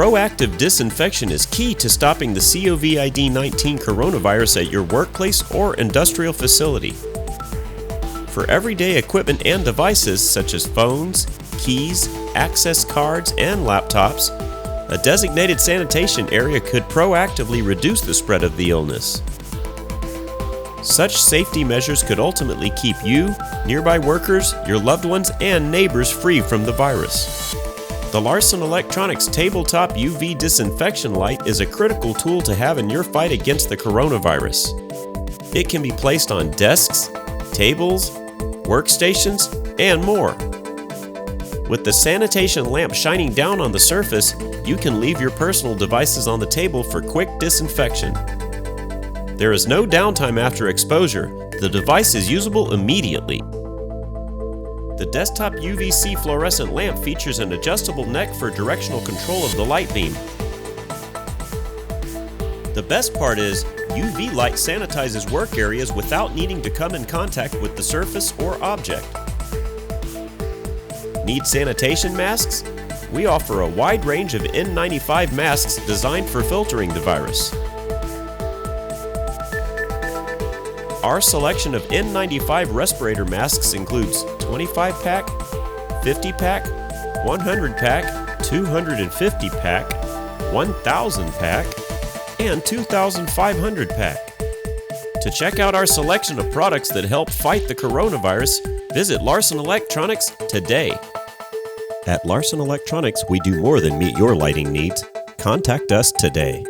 Proactive disinfection is key to stopping the COVID-19 coronavirus at your workplace or industrial facility. For everyday equipment and devices such as phones, keys, access cards, and laptops, a designated sanitation area could proactively reduce the spread of the illness. Such safety measures could ultimately keep you, nearby workers, your loved ones, and neighbors free from the virus. The Larsen Electronics Tabletop UV Disinfection Light is a critical tool to have in your fight against the coronavirus. It can be placed on desks, tables, workstations, and more. With the Sanitation Lamp shining down on the surface, you can leave your personal devices on the table for quick disinfection. There is no downtime after exposure. The device is usable immediately. The desktop UVC fluorescent lamp features an adjustable neck for directional control of the light beam. The best part is, UV light sanitizes work areas without needing to come in contact with the surface or object. Need sanitation masks? We offer a wide range of N95 masks designed for filtering the virus. Our selection of N95 respirator masks includes 25-pack, 50-pack, 100-pack, 250-pack, 1,000-pack, and 2,500-pack. To check out our selection of products that help fight the coronavirus, visit Larsen Electronics today. At Larsen Electronics, we do more than meet your lighting needs. Contact us today.